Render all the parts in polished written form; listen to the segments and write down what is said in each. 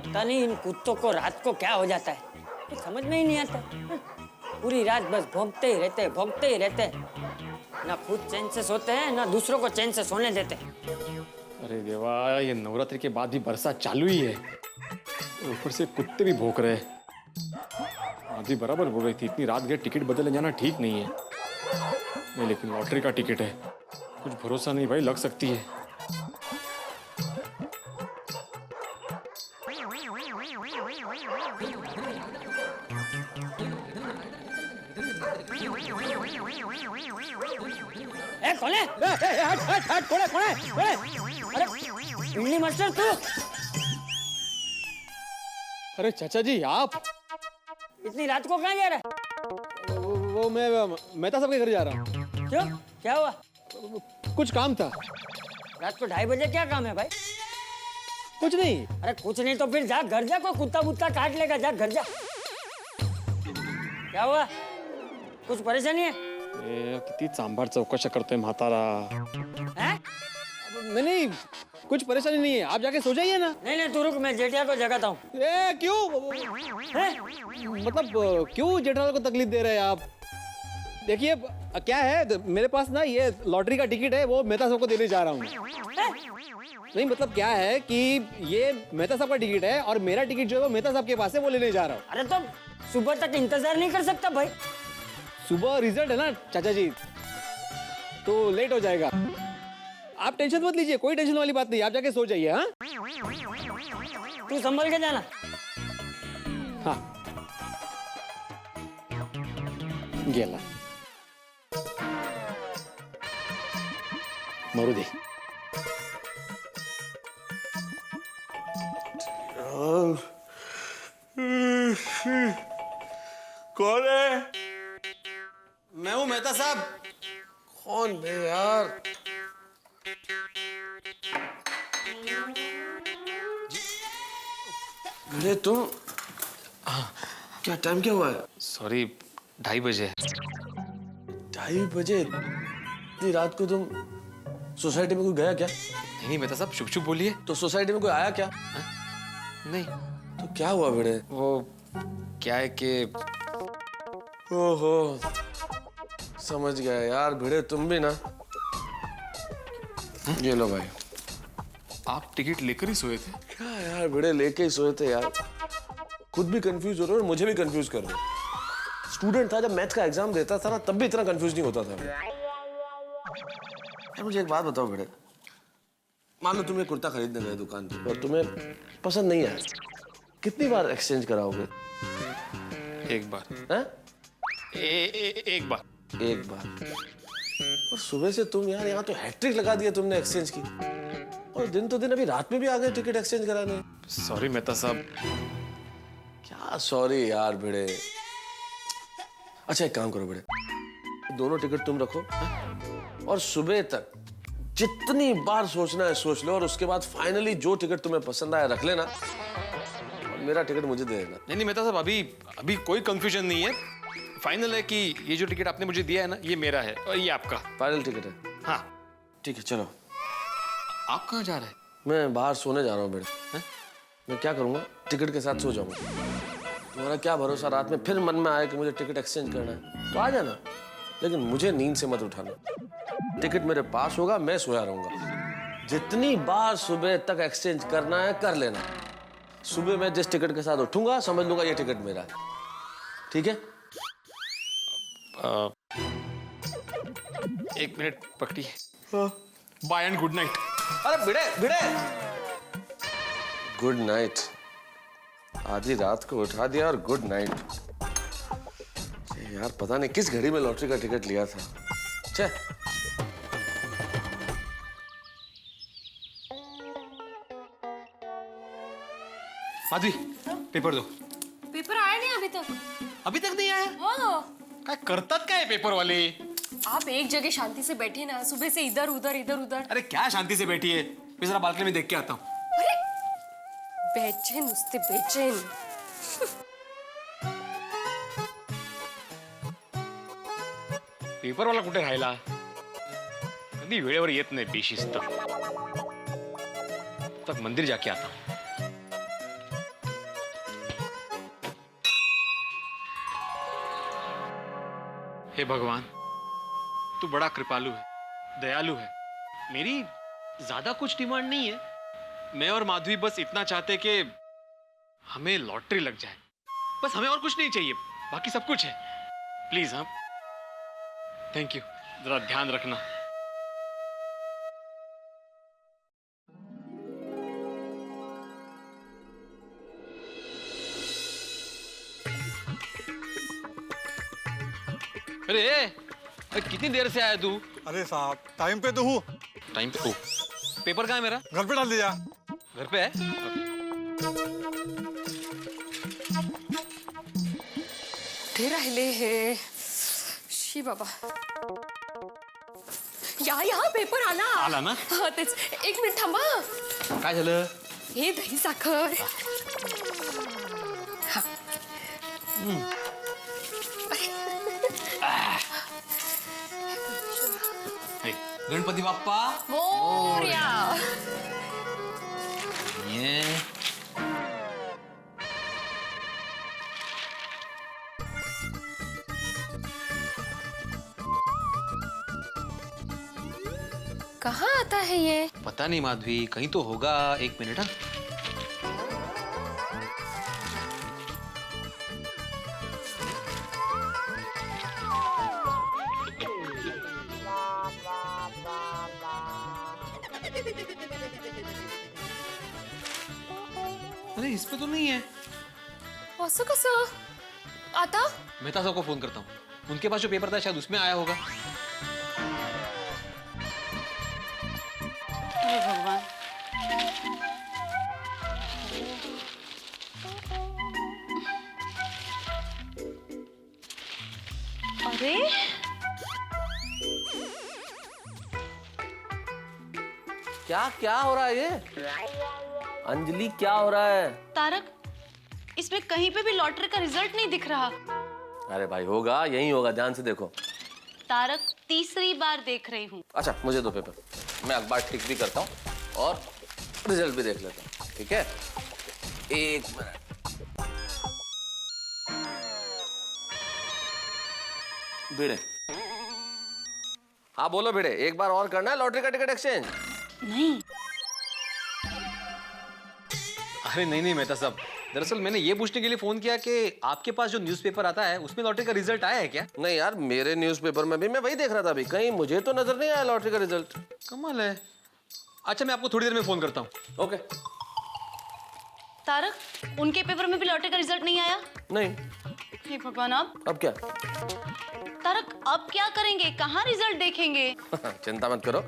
पता नहीं इन कुत्तों को रात को क्या हो जाता है, कुछ समझ में ही नहीं आता। पूरी रात बस भौंकते ही रहते हैं। ना खुद चैन से सोते हैं, ना दूसरों को चैन से सोने देते हैं। अरे देवा, ये नवरात्रि के बाद भी बरसात चालू ही है, ऊपर से कुत्ते भी भौंक रहे हैं। आदि बराबर बोल रही थी, इतनी रात गए टिकट बदले जाना ठीक नहीं है। नहीं, लेकिन लॉटरी का टिकट है, कुछ भरोसा नहीं भाई, लग सकती है। ए कौन है? हट कौन है? अरे इमली मास्टर तू? अरे चाचा जी आप? इतनी रात को कहाँ जा रहा है? वो मैं मेहता साहब के घर जा रहा हूँ। क्यों, क्या हुआ? कुछ काम था। रात को 2:30 बजे क्या काम है भाई? कुछ नहीं। अरे कुछ नहीं तो फिर जा, घर जा, कोई कुत्ता बुत्ता काट लेगा, जा घर जा। क्या हुआ, कुछ परेशानी है? किती सांबार चौकशा करतोय म्हातारा। हैं? नहीं, कुछ परेशानी नहीं है, आप जाके सो जाइए ना। नहीं तू रुक, मैं जेठिया को जगाता हूँ। क्यों? मतलब क्यों जेठालाल को तकलीफ दे रहे हैं आप? देखिए क्या है, मेरे पास ना ये लॉटरी का टिकट है, वो मेहता साहब को देने जा रहा हूँ। नहीं मतलब क्या है कि ये मेहता साहब का टिकट है और मेरा टिकट जो है वो मेहता साहब के पास है, वो लेने जा रहा हूँ। अरे तो सुबह तक इंतजार नहीं कर सकता भाई? सुबह रिजल्ट है ना चाचा जी, तो लेट हो जाएगा। आप टेंशन मत लीजिए, कोई टेंशन वाली बात नहीं, आप जाके सो जाइए। हाँ, तू संभल के जाना। हाँ गेला मरू दे। कौन है? मैं हूँ मेहता साहब। कौन है यार? अरे तुम क्या टाइम क्या हुआ है? सॉरी, 2:30 बजे। 2:30 बजे? इतनी रात को तुम सोसाइटी में कोई गया क्या? नहीं मेहता साहब, चुप चुप बोलिए। तो सोसाइटी में कोई आया क्या? नहीं, तो क्या हुआ बेटे? वो क्या है कि ओहो, समझ गया यार भिड़े, तुम भी ना। ये लो भाई। आप टिकट लेकर ही सोए थे? क्या यार भिड़े, लेके ही सोए थे यार। खुद भी कंफ्यूज हो रहे हो और मुझे भी कंफ्यूज कर रहे हो। स्टूडेंट था, जब मैथ्स का एग्जाम देता था ना, तब भी इतना कंफ्यूज नहीं होता था। यार मुझे एक बात बताओ भिड़े, मान लो तुम ये कुर्ता खरीदने गए दुकान पे और तुम्हें पसंद नहीं आया, कितनी बार एक्सचेंज कराओगे? एक बार। हैं? एक बार। एक बार? और सुबह से तुम यार यहाँ तो हैट्रिक लगा दिया तुमने एक्सचेंज की, और दिन तो दिन अभी रात में भी आ गए टिकट एक्सचेंज कराने। सॉरी मेहता साहब। क्या सॉरी यार भिड़े। अच्छा एक काम करो भिड़े, दोनों टिकट तुम रखो और सुबह तक जितनी बार सोचना है सोच लो, और उसके बाद फाइनली जो टिकट तुम्हें पसंद आया रख लेना और मेरा टिकट मुझे दे देना। नहीं मेहता साहब, अभी कोई कंफ्यूजन नहीं है। फाइनल है कि ये जो टिकट आपने मुझे दिया है ना, ये मेरा है और ये आपका। फाइनल टिकट है? हाँ। ठीक है चलो। आप कहाँ जा रहे हैं? मैं बाहर सोने जा रहा हूँ भिड़े। मैं क्या करूँगा, टिकट के साथ सो जाऊँगा। तुम्हारा क्या भरोसा, रात में फिर मन में आया कि मुझे टिकट एक्सचेंज करना है तो आ जाना, लेकिन मुझे नींद से मत उठाना। टिकट मेरे पास होगा, मैं सोया रहूंगा। जितनी बार सुबह तक एक्सचेंज करना है कर लेना। सुबह मैं जिस टिकट के साथ उठूंगा समझ लूंगा ये टिकट मेरा है। ठीक है? 1 मिनट पकड़िए। Bye and good night. अरे भिड़े भिड़े, गुड नाइट। आधी रात को उठा दिया और गुड नाइट। यार पता नहीं किस घड़ी में लॉटरी का टिकट लिया था। छे। माधवी, पेपर दो। पेपर आया नहीं अभी तक? अभी तक नहीं आया? क्या करतात काय पेपर वाले? आप एक जगह शांति से बैठे ना, सुबह से इधर उधर इधर उधर। अरे क्या शांति से बैठी है, मैं जरा बालकनी में देख के आता हूँ। अरे बेचैन, उससे बेचैन। पेपर वाला कुठे राहिला? कधी वेळेवर येत नाही, बेशिस्त। तक मंदिर जाके आता हूँ। हे भगवान, तू बड़ा कृपालु है, दयालु है। मेरी ज्यादा कुछ डिमांड नहीं है। मैं और माधवी बस इतना चाहते कि हमें लॉटरी लग जाए। बस हमें और कुछ नहीं चाहिए, बाकी सब कुछ है। प्लीज हाँ, थैंक यू। जरा ध्यान रखना। अरे कितनी देर से आया तू? अरे साहब टाइम पे तो हूँ। टाइम पे? ओ, पेपर कहाँ है मेरा? घर पे डाल दिया। घर पे है? ते राहिले हे शी बाबा या पेपर आला आला ना? हा तेच एक मिनिट थांबा काय झालं? हे दही साखर हा. हे, गणपती बाप्पा मोरया. ये कहाँ आता है ये? पता नहीं माधवी, कहीं तो होगा। एक मिनट। हाँ, अरे इस पे तो नहीं है। असं कसं आता? मेहता साहब को फोन करता हूँ, उनके पास जो पेपर था शायद उसमें आया होगा। हे भगवान, अरे क्या क्या हो रहा है ये? अंजलि क्या हो रहा है? तारक, इसमें कहीं पे भी लॉटरी का रिजल्ट नहीं दिख रहा। अरे भाई होगा, यही होगा, ध्यान से देखो। तारक, तीसरी बार देख रही हूँ। अच्छा मुझे दो पेपर, मैं अखबार ठीक भी करता हूँ और रिजल्ट भी देख लेता हूँ, ठीक है? एक मिनट। भिड़े, हाँ बोलो भिड़े, एक बार और करना है लॉटरी का टिकट एक्सचेंज? नहीं, अरे नहीं मेहता साहब, दरअसल मैंने ये पूछने के लिए फोन किया कि आपके पास जो न्यूज़पेपर आता है उसमें लॉटरी का रिजल्ट आया है क्या? नहीं यार, मेरे न्यूज़पेपर में भी मैं वही देख रहा था अभी, कहीं मुझे तो नजर नहीं आया लॉटरी का रिजल्ट। कमाल है। अच्छा मैं आपको थोड़ी देर में फोन करता हूँ। ओके। तारक, उनके पेपर में भी लॉटरी का रिजल्ट नहीं आया? नहीं। हे भगवान, अब क्या? तारक, अब क्या करेंगे? कहाँ रिजल्ट देखेंगे? चिंता मत करो,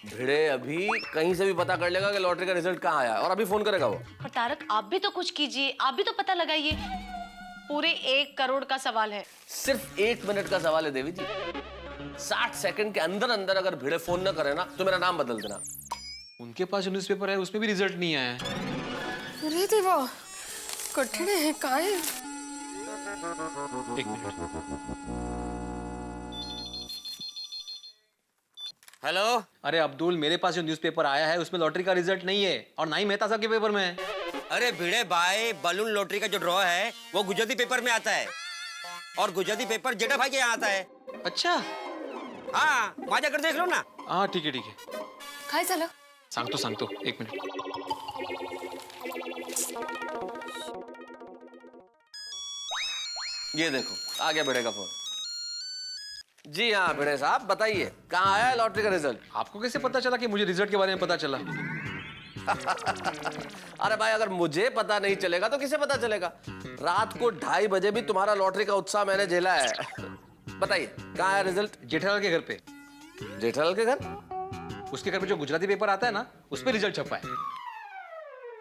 भिड़े अभी कहीं से भी पता कर लेगा कि लॉटरी का रिजल्ट कहाँ आया है और अभी फोन करेगा वो। पर तारक, आप भी तो कुछ कीजिए, आप भी तो पता लगाइए। पूरे 1 करोड़ का सवाल है। सिर्फ 1 मिनट का सवाल है देवी जी। 60 सेकंड के अंदर अंदर अगर भिड़े फोन न करे ना तो मेरा नाम बदल देना। उनके पास जो न्यूज़पेपर है उसमें भी रिजल्ट नहीं आया है। अरे देवा, कठीण आहे काय? एक मिनट। हेलो। अरे अब्दुल, मेरे पास जो न्यूज़पेपर आया है उसमें लॉटरी का रिजल्ट नहीं है और ना ही मेहता साहब के पेपर में है। अरे भिड़े भाई, बलून लॉटरी का जो ड्रॉ है वो गुजराती पेपर में आता है और गुजराती पेपर जेठा भाई के यहाँ आता है। अच्छा हाँ, माझ्याकडे देख लो ना। हाँ ठीक है। काय झालं? सांगतो एक मिनट। ये देखो आ गया भिड़े का फोन। जी हाँ भिड़े साहब, बताइए कहाँ आया है लॉटरी का रिजल्ट? आपको कैसे पता चला कि मुझे रिजल्ट के बारे में पता चला? अरे भाई, अगर मुझे पता नहीं चलेगा तो किसे पता चलेगा? रात को 2:30 बजे भी तुम्हारा लॉटरी का उत्साह मैंने झेला है। बताइए कहाँ आया रिजल्ट? जेठालाल के घर पे। जेठालाल के घर? उसके घर पे जो गुजराती पेपर आता है ना, उस पे रिजल्ट छपा है।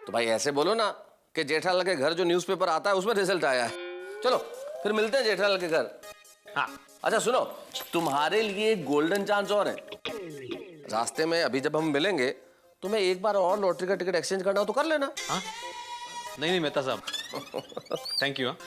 तो भाई ऐसे बोलो ना कि जेठालाल के घर जो न्यूज़पेपर आता है उसमें रिजल्ट आया है। चलो फिर मिलते हैं जेठालाल के घर। हाँ अच्छा सुनो, तुम्हारे लिए एक गोल्डन चांस और है। रास्ते में अभी जब हम मिलेंगे तुम्हें एक बार और लॉटरी का टिकट एक्सचेंज करना हो तो कर लेना। हाँ नहीं मेहता साहब, थैंक यू। हाँ